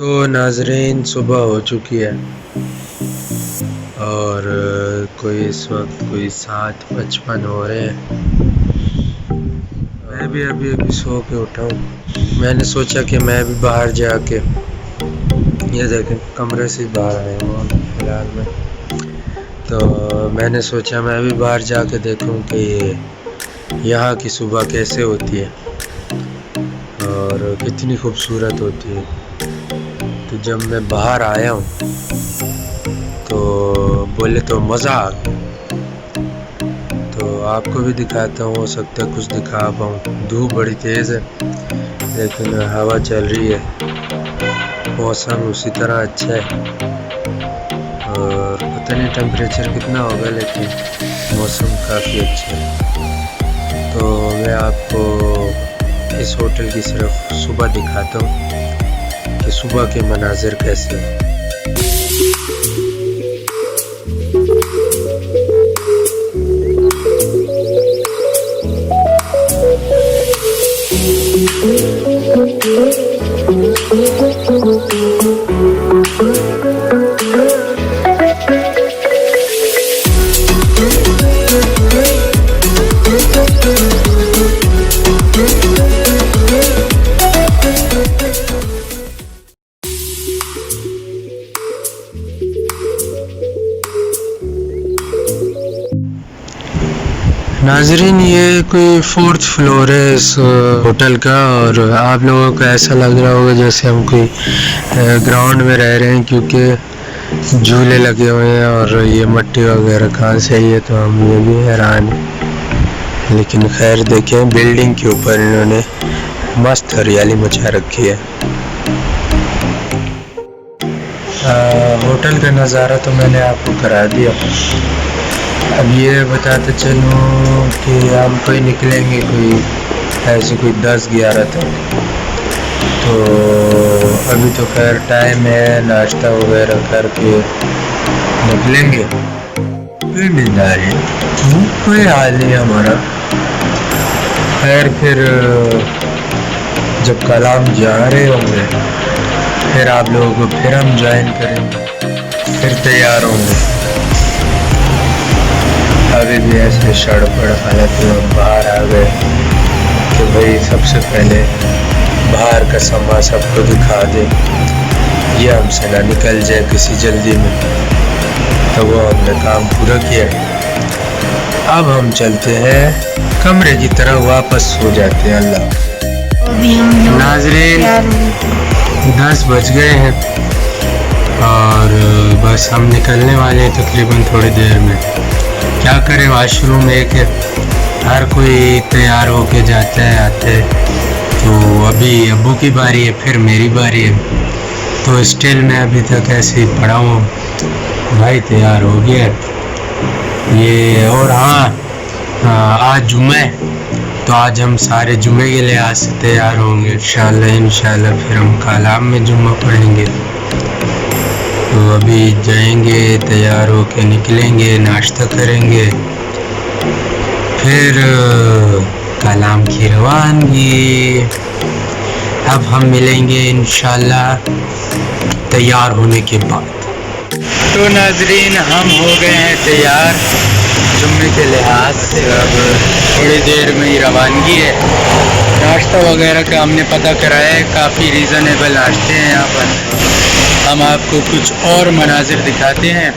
तो नाजरीन सुबह हो चुकी है और कोई इस वक्त कोई 7:55 हो रहे हैं। मैं भी अभी सो के उठा हूँ। मैंने सोचा कि मैं भी बाहर जाके, ये देखें कमरे से बाहर आए हुआ फिलहाल में, तो मैंने सोचा मैं भी बाहर जाके देखूँ कि यहाँ की सुबह कैसे होती है और कितनी खूबसूरत होती है। तो जब मैं बाहर आया हूँ तो बोले तो मज़ा आ गया। तो आपको भी दिखाता हूँ, हो सकता है कुछ दिखा पाऊँ। धूप बड़ी तेज़ है लेकिन हवा चल रही है, मौसम उसी तरह अच्छा है और पता नहीं टेम्परेचर कितना होगा लेकिन मौसम काफ़ी अच्छा है। तो मैं आपको इस होटल की सिर्फ सुबह दिखाता हूँ कि सुबह के मनाजिर कैसे हैं। नाजरीन ये कोई 4th फ्लोर है इस होटल का और आप लोगों को ऐसा लग रहा होगा जैसे हम कोई ग्राउंड में रह रहे हैं, क्योंकि झूले लगे हुए हैं और ये मिट्टी वगैरह कहाँ से आई है, तो हम ये भी हैरान हैं। लेकिन खैर देखें, बिल्डिंग के ऊपर इन्होंने मस्त हरियाली मचा रखी है। होटल का नज़ारा तो मैंने आपको करा दिया। अब ये बताते चलूँ कि हम कोई निकलेंगे कोई ऐसे कोई 10-11 तक। तो अभी तो खैर टाइम है, नाश्ता वगैरह करके निकलेंगे। नींदारी कोई हाल नहीं हमारा। खैर फिर जब कल हम जा रहे होंगे फिर आप लोगों को फिर हम ज्वाइन करेंगे, फिर तैयार होंगे। अभी भी ऐसे शड़पड़ हालत में हम बाहर आ गए कि भाई सबसे पहले बाहर का समा सबको दिखा दे, ये हमसे ना निकल जाए किसी जल्दी में। तो वो हमने काम पूरा किया। अब हम चलते हैं कमरे की तरफ, वापस हो जाते हैं। अल्लाह नाज़रीन 10 बज गए हैं और बस हम निकलने वाले हैं तकरीबन थोड़ी देर में। क्या करें, वाशरूम एक है, हर कोई तैयार होके जाता है आते है। तो अभी अब्बू की बारी है, फिर मेरी बारी है। तो स्टिल मैं अभी तक ऐसे ही पड़ा हूँ। भाई तैयार हो गया ये। और हाँ, आज जुम्मा है तो आज हम सारे जुम्मे के लिहाज से तैयार होंगे इंशाल्लाह। फिर हम कलाम में जुम्मा पढ़ेंगे। तो अभी जाएंगे, तैयार होके निकलेंगे, नाश्ता करेंगे, फिर कलाम की रवानगी। अब हम मिलेंगे इंशाल्लाह तैयार होने के बाद। तो नाजरीन हम हो गए हैं तैयार जुम्मे के लिहाज से। अब थोड़ी देर में ही रवानगी है। नाश्ता वगैरह का हमने पता कराया है, काफ़ी रीज़नेबल नाश्ते हैं यहाँ पर। हम आपको कुछ और मनाजिर दिखाते हैं।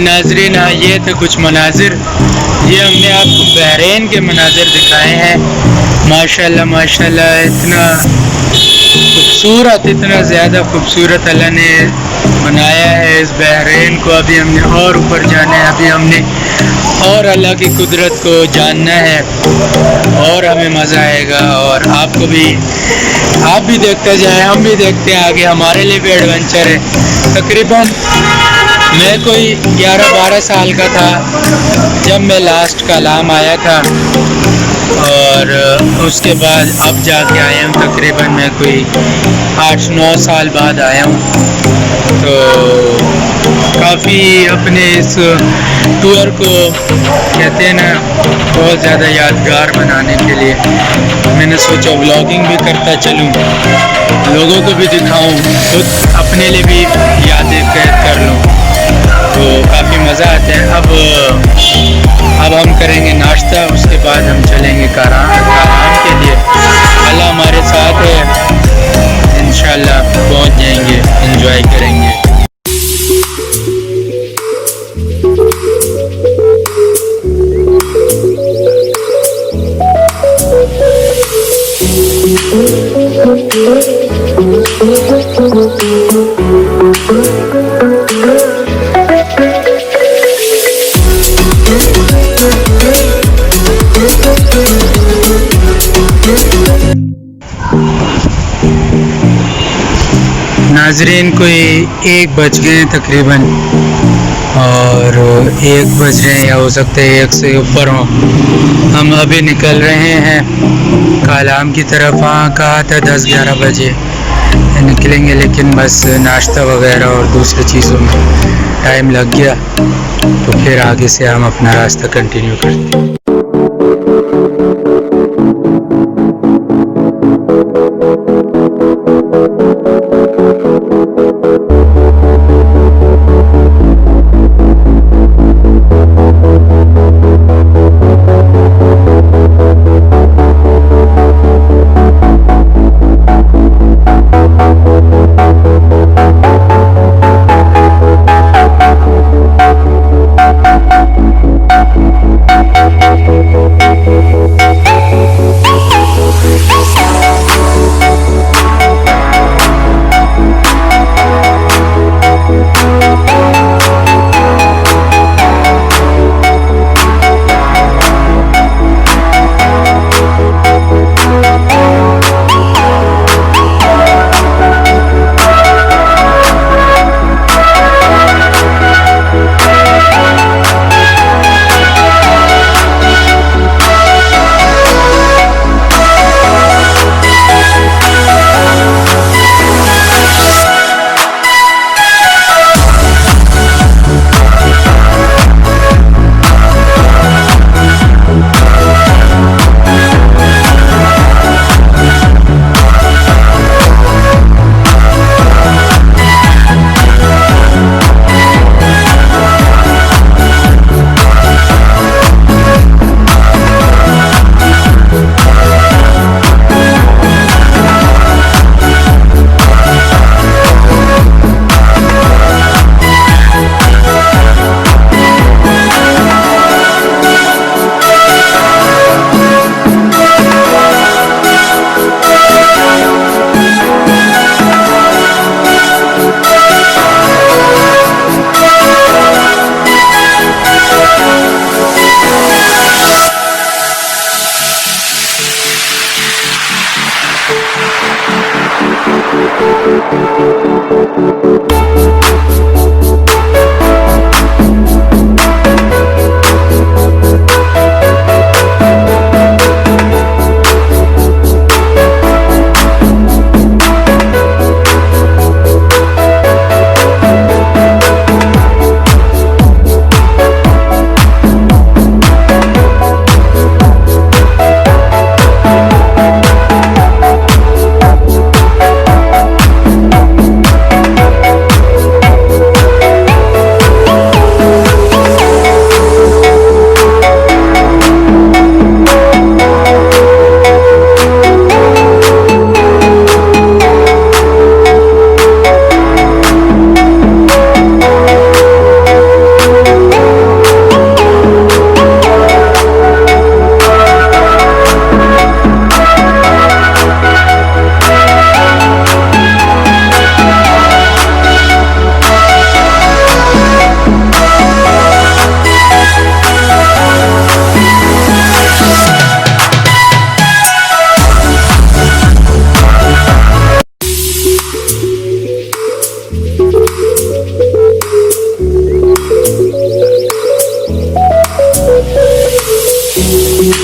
नाजरीन ये थे कुछ मनाजिर। ये हमने आपको बहरीन के मनाजिर दिखाए हैं। माशाल्लाह माशाल्लाह, इतना खूबसूरत, इतना ज़्यादा खूबसूरत अल्लाह ने बनाया है इस बहरीन को। अभी हमने और ऊपर जाना है, अभी हमने और अल्लाह की कुदरत को जानना है और हमें मज़ा आएगा। और आपको भी, आप भी देखते जाए, हम भी देखते हैं आगे, हमारे लिए भी एडवेंचर है। तकरीबन मैं कोई 11-12 साल का था जब मैं लास्ट कालाम आया था, और उसके बाद अब जाके आया हूँ। तकरीबन मैं कोई 8-9 साल बाद आया हूँ। तो काफ़ी अपने इस टूर को कहते हैं ना, बहुत ज़्यादा यादगार बनाने के लिए मैंने सोचा व्लॉगिंग भी करता चलूँ, लोगों को भी दिखाऊं, खुद अपने लिए भी यादें कैद कर लूँ। तो काफ़ी मज़ा आता है। अब हम करेंगे नाश्ता, उसके बाद हम चलेंगे काराम के लिए। अल्लाह हमारे साथ है, इंशाल्लाह पहुंच जाएंगे, एंजॉय करेंगे। नाजरीन, कोई 1 बज गए हैं तकरीबन, और 1 बज रहे हैं या हो सकता है 1 से ऊपर हो। हम अभी निकल रहे हैं कालाम की तरफ। हाँ, कहा था 10-11 बजे निकलेंगे, लेकिन बस नाश्ता वगैरह और दूसरी चीज़ों में टाइम लग गया, तो फिर आगे से हम अपना रास्ता कंटिन्यू करते हैं।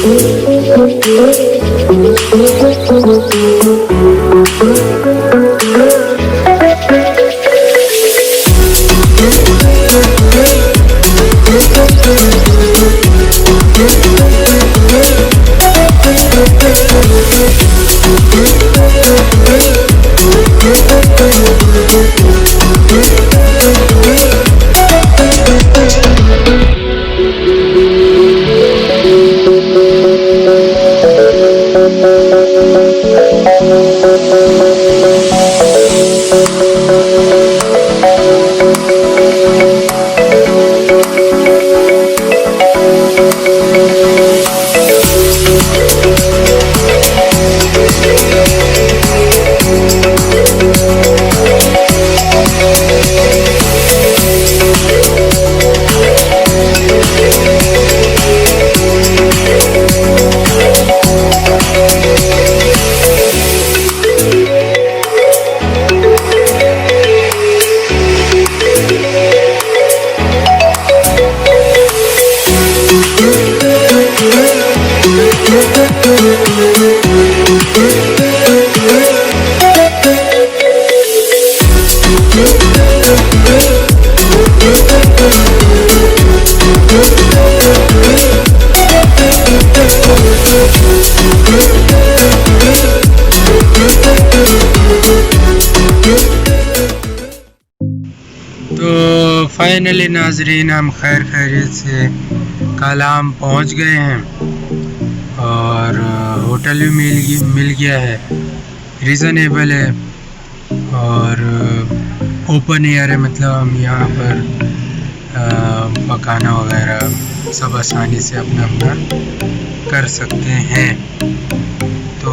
तो फाइनली नाजरीन हम खैर खैरियत से कालाम पहुंच गए हैं और होटल भी मिल गया है, रीज़नेबल है और ओपन एयर है। मतलब हम यहाँ पर पकाना वगैरह सब आसानी से अपना अपना कर सकते हैं। तो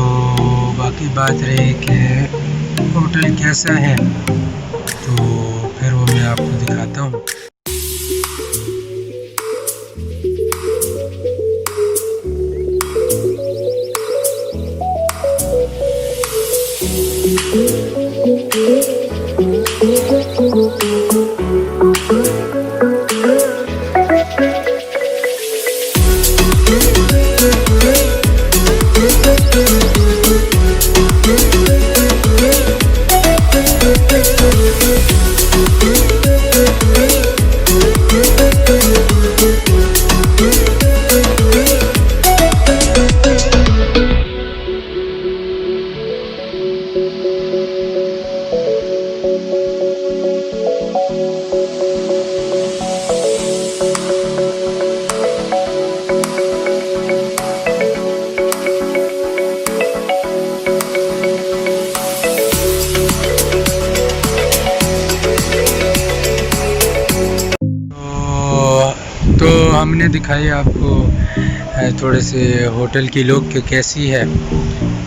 बाकी बात रही कि होटल कैसा है, तो फिर वो मैं आपको दिखाता हूँ। तो हमने दिखाई आपको थोड़े से होटल की लुक कैसी है।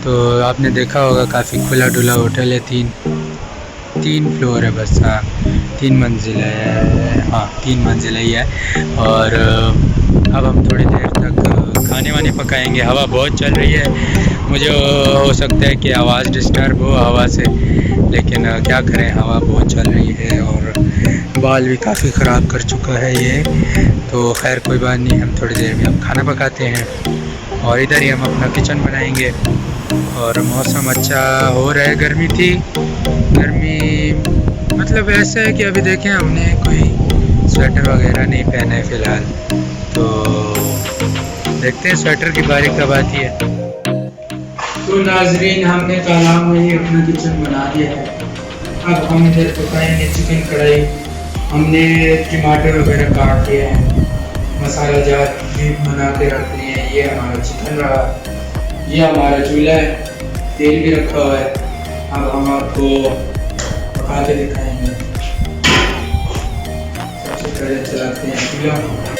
तो आपने देखा होगा काफ़ी खुला डुला होटल है, तीन फ्लोर है बस। हाँ 3 मंजिल है, हाँ 3 मंजिल ही है। और अब हम थोड़ी देर तक खाने वाने पकाएंगे। हवा बहुत चल रही है, मुझे हो सकता है कि आवाज़ डिस्टर्ब हो हवा से, लेकिन क्या करें, हवा बहुत चल रही है और बाल भी काफ़ी ख़राब कर चुका है ये। तो खैर कोई बात नहीं, हम थोड़ी देर में हम खाना पकाते हैं और इधर ही हम अपना किचन बनाएंगे। और मौसम अच्छा हो रहा है, गर्मी मतलब ऐसा है कि अभी देखें हमने कोई स्वेटर वगैरह नहीं पहना है फ़िलहाल, तो देखते हैं स्वेटर की बारी कब आती है। तो नाजरीन हमने कालाम में ही अपना किचन बना दिया है। अब हम इधर पकाएंगे चिकन कढ़ाई। हमने टमाटर वगैरह काट लिए हैं, मसाला जार भी बना के रख लिए हैं। ये हमारा चिकन रहा, ये हमारा चूल्हा है, तेल भी रखा हुआ है। अब हम आपको पका के दिखाएंगे। सबसे पहले चलाते हैं चूल्हा।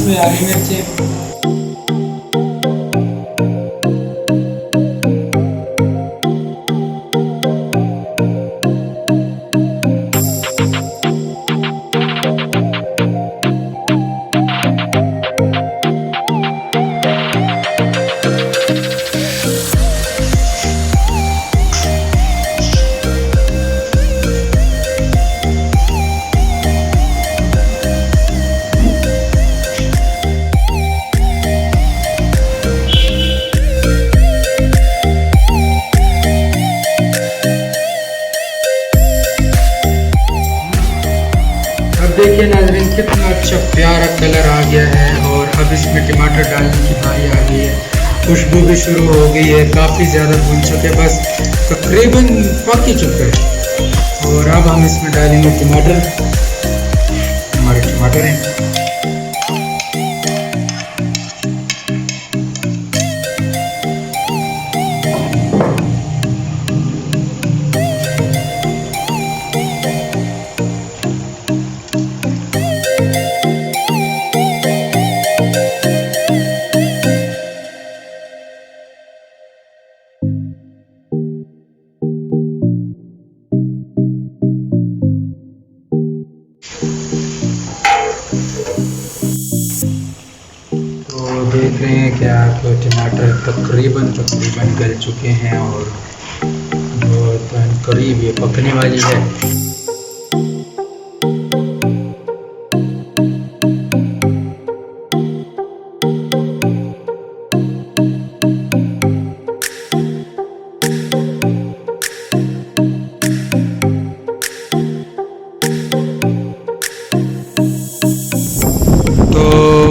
इसमें हरी मिर्चें। देखिए नाज़रीन कितना अच्छा प्यारा कलर आ गया है और अब इसमें टमाटर डालने की बारी आ गई है। खुशबू भी शुरू हो गई है, काफ़ी ज़्यादा भून चुके, बस तकरीबन पक ही चुका है। और अब हम इसमें डालेंगे टमाटर। हमारे टमाटर हैं। देख रहे हैं क्या तो टमाटर तकरीबन गल चुके हैं और बहुत करीब ये पकने वाली है।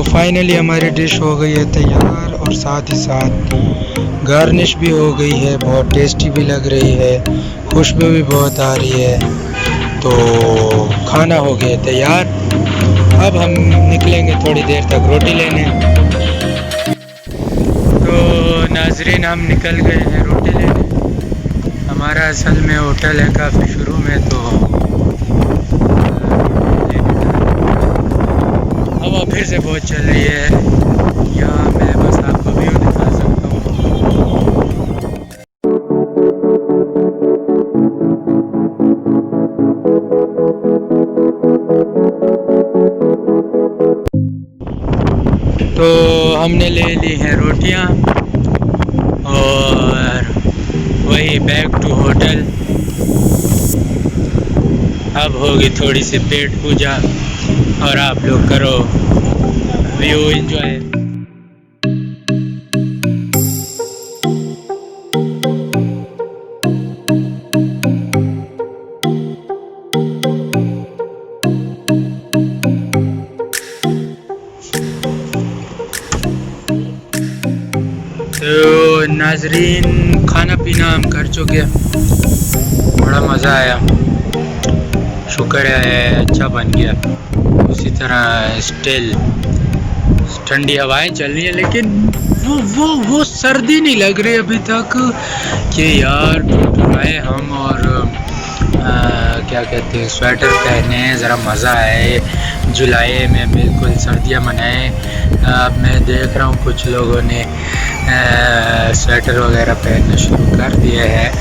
फाइनली हमारी डिश हो गई है तैयार और साथ ही साथ गार्निश भी हो गई है। बहुत टेस्टी भी लग रही है, खुशबू भी बहुत आ रही है। तो खाना हो गया तैयार। अब हम निकलेंगे थोड़ी देर तक रोटी लेने। तो नाजरीन हम निकल गए हैं रोटी लेने। हमारा असल में होटल है काफ़ी शुरू में, तो हवा फिर से बहुत चल रही है। यहाँ मैं बस आपको व्यू दिखा सकता हूँ। तो हमने ले ली हैं रोटियाँ और वही बैक टू होटल। अब होगी थोड़ी सी पेट पूजा और आप लोग करो व्यू एंजॉय। तो नाजरीन खाना पीना हम कर चुके, बड़ा मज़ा आया, शुक्र है अच्छा बन गया। उसी तरह स्टिल ठंडी हवाएं चल रही है, लेकिन वो सर्दी नहीं लग रही अभी तक कि यार ठुठुराए हम और क्या कहते हैं स्वेटर पहने, ज़रा मज़ा आए। जुलाई में बिल्कुल सर्दियाँ मनाएं। अब मैं देख रहा हूँ कुछ लोगों ने स्वेटर वगैरह पहनना शुरू कर दिए हैं,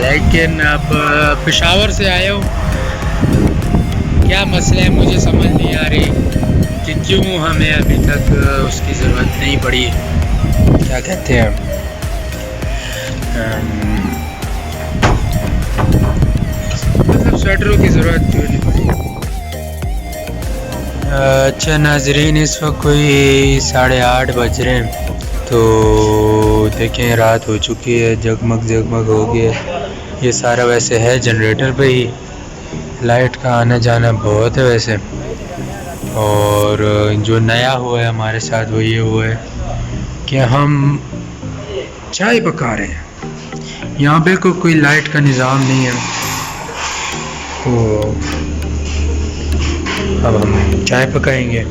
लेकिन अब पेशावर से आया हूँ, क्या मसला है मुझे समझ नहीं आ रही कि क्यों हमें अभी तक उसकी ज़रूरत नहीं पड़ी। क्या कहते हैं मतलब स्वेटरों की ज़रूरत क्यों नहीं पड़ी। अच्छा नाजरीन, इस वक्त कोई 8:30 बज रहे हैं। तो देखें रात हो चुकी है, जगमग हो गया। ये सारा वैसे है जनरेटर पे ही, लाइट का आना जाना बहुत है वैसे। और जो नया हुआ है हमारे साथ वो ये हुआ है कि हम चाय पका रहे हैं। यहाँ पे कोई लाइट का निज़ाम नहीं है, तो अब हम चाय पकाएंगे।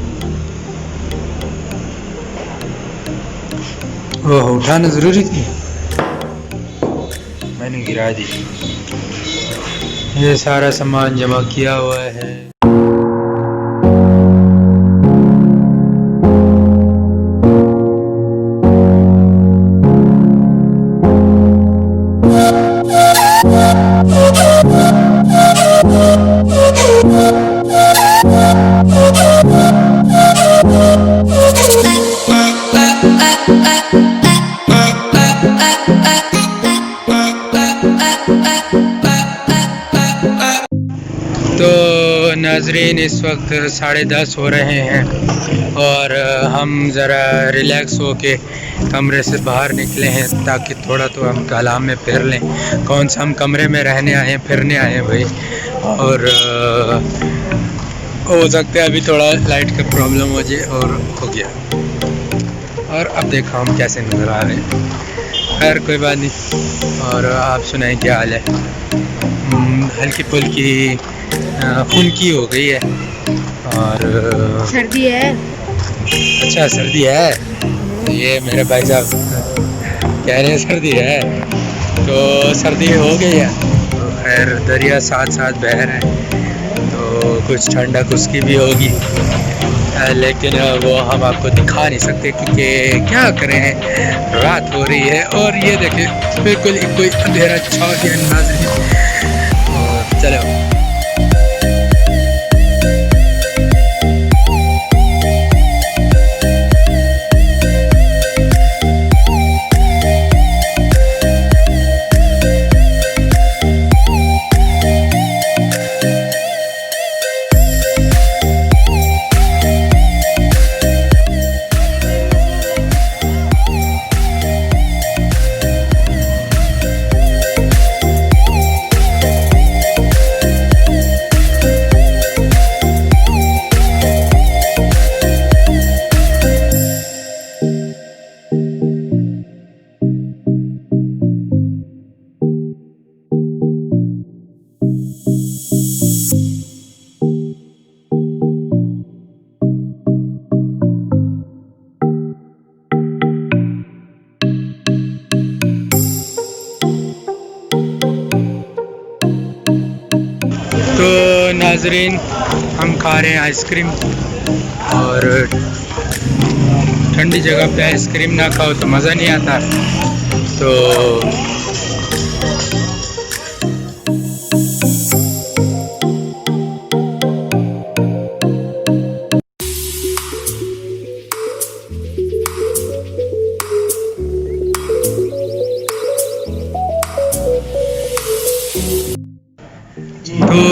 ओह उठाना ज़रूरी थी, मैंने गिरा दी। ये सारा सामान जमा किया हुआ है। नाजरीन इस वक्त 10:30 हो रहे हैं और हम ज़रा रिलैक्स हो के कमरे से बाहर निकले हैं ताकि थोड़ा तो हम कलाम में फिर लें। कौन सा हम कमरे में रहने आए हैं, फिरने आए हैं भाई। और हो सकता है अभी थोड़ा लाइट का प्रॉब्लम हो जाए और हो गया। और अब देखो हम कैसे नज़र आ रहे हैं। खैर कोई बात नहीं। और आप सुनाएं क्या हाल है? हल्की फुल्की खुनकी हो गई है और सर्दी है। अच्छा सर्दी है। ये मेरे भाई साहब कह रहे हैं सर्दी है, तो सर्दी हो गई है। तो खैर दरिया साथ साथ बह रहा है तो कुछ ठंडक उसकी भी होगी, लेकिन वो हम आपको दिखा नहीं सकते क्योंकि क्या करें, रात हो रही है। और ये देखें बिल्कुल कोई अंधेरा छा गया नाज़रीन। चलो नाजरीन हम खा रहे हैं आइसक्रीम। और ठंडी जगह पे आइसक्रीम ना खाओ तो मज़ा नहीं आता। तो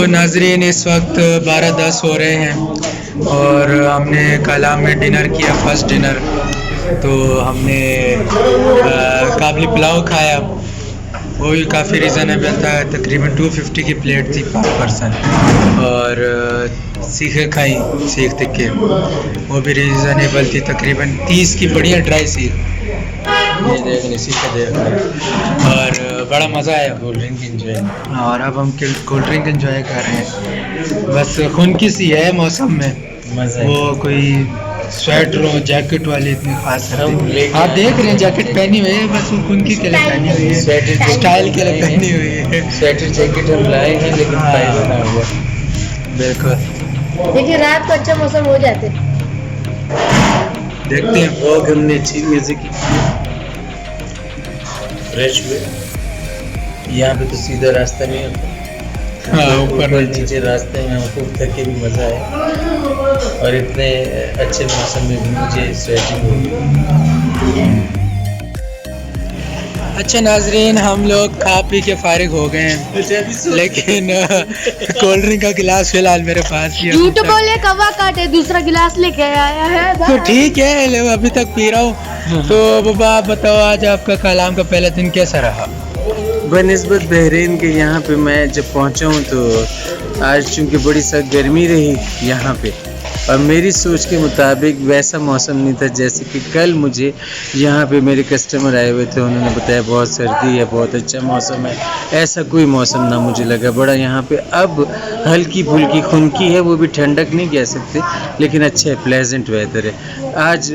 नाजरीन इस वक्त 12:10 हो रहे हैं और हमने कलाम में डिनर किया, फर्स्ट डिनर। तो हमने काबली पुलाव खाया, वो भी काफ़ी रीज़नेबल था, तकरीबन 250 की प्लेट थी पर पर्सन। और सीखें खाई, सीख तिक्के, वो भी रीज़नेबल थी, तकरीबन 30 की बढ़िया ड्राई सीख। ये देखने सीखे देख रहे और बड़ा मज़ा आया कोल्ड ड्रिंक इंजॉय। और अब हम कोल्ड ड्रिंक इंजॉय कर रहे हैं। बस खुनकी सी है मौसम में, वो कोई स्वेटर और जैकेट वाली इतनी खास है। आप देख रहे हैं जैकेट पहनी हुई है, बस वो खुनकी के लिए पहनी हुई है, स्टाइल के लिए पहनी हुई है। स्वेटर जैकेट हम लाएंगे लेकिन फायदा ना हुआ। बिल्कुल देखिए रात को अच्छा मौसम हो जाते। देखते हैं वो हमने अच्छी म्यूजिक फ्रेश हुए। यहाँ पे तो सीधा रास्ता नहीं होता। हाँ ऊपर नीचे रास्ते में हमको उतर के भी मज़ा आया और इतने अच्छे मौसम में भी मुझे स्वेटिंग हुई। अच्छा नाजरीन हम लोग खा पी के फारिग हो गए हैं, लेकिन कोल्ड ड्रिंक का गिलास फिलहाल मेरे पास ही है। झूठ बोले कवा काटे, दूसरा गिलास लेके आया है। तो ठीक है ले अभी तक पी रहा हूँ। तो बाबा आप बताओ आज आपका कलाम का पहला दिन कैसा रहा? बनिस्बत बहरीन के यहाँ पे मैं जब पहुँचा हूँ तो आज चूँकि बड़ी सख्त गर्मी रही यहाँ पे, और मेरी सोच के मुताबिक वैसा मौसम नहीं था जैसे कि कल मुझे यहाँ पे मेरे कस्टमर आए हुए थे, उन्होंने बताया बहुत सर्दी है, बहुत अच्छा मौसम है। ऐसा कोई मौसम ना मुझे लगा। बड़ा यहाँ पे अब हल्की फुल्की खुनकी है, वो भी ठंडक नहीं कह सकते लेकिन अच्छा है, प्लेजेंट वेदर है। आज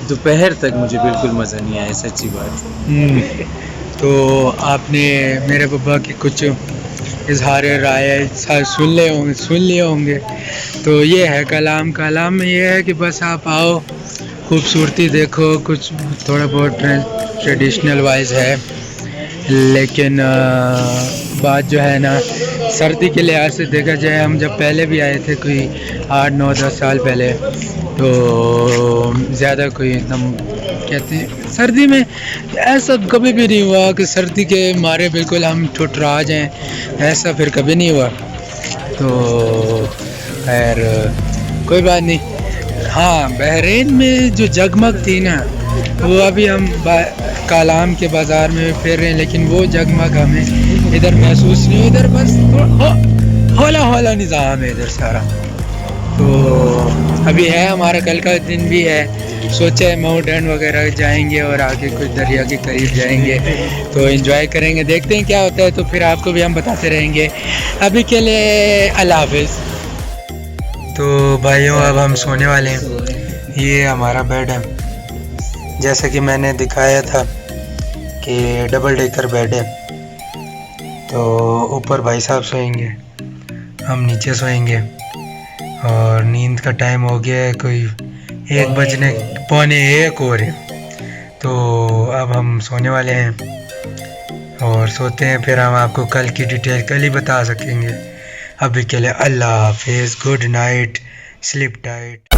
दोपहर तक मुझे बिल्कुल मज़ा नहीं आया, सच्ची बात। तो आपने मेरे पापा की कुछ इजहार राय सुन लिए होंगे। तो ये है कलाम। कलाम में ये है कि बस आप आओ, खूबसूरती देखो, कुछ थोड़ा बहुत ट्रेडिशनल वाइज है, लेकिन बात जो है ना सर्दी के लिहाज से देखा जाए, हम जब पहले भी आए थे कोई 8, 9, 10 साल पहले, तो ज़्यादा कोई एकदम कहते हैं सर्दी में ऐसा कभी भी नहीं हुआ कि सर्दी के मारे बिल्कुल हम ठुठरा जाएं, ऐसा फिर कभी नहीं हुआ। तो खैर कोई बात नहीं। हाँ, बहरीन में जो जगमग थी ना, वो अभी हम कालाम के बाज़ार में फिर रहे हैं, लेकिन वो जगमग हमें इधर महसूस नहीं। इधर बस होला होला निज़ाम है इधर सारा। तो अभी है हमारा कल का दिन भी है, सोचा है माउंटेन वगैरह जाएंगे और आगे कुछ दरिया के करीब जाएंगे, तो एंजॉय करेंगे, देखते हैं क्या होता है। तो फिर आपको भी हम बताते रहेंगे। अभी के लिए अल्लाह हाफिज़। तो भाइयों अब हम सोने वाले हैं। ये हमारा बेड है, जैसा कि मैंने दिखाया था कि डबल डेकर बेड है। तो ऊपर भाई साहब सोएंगे, हम नीचे सोएंगे। और नींद का टाइम हो गया है, कोई 1 बजने पौने 1 हो रहे। तो अब हम सोने वाले हैं और सोते हैं, फिर हम आपको कल की डिटेल कल ही बता सकेंगे। अभी के लिए अल्लाह हाफिज़, गुड नाइट, स्लीप टाइट।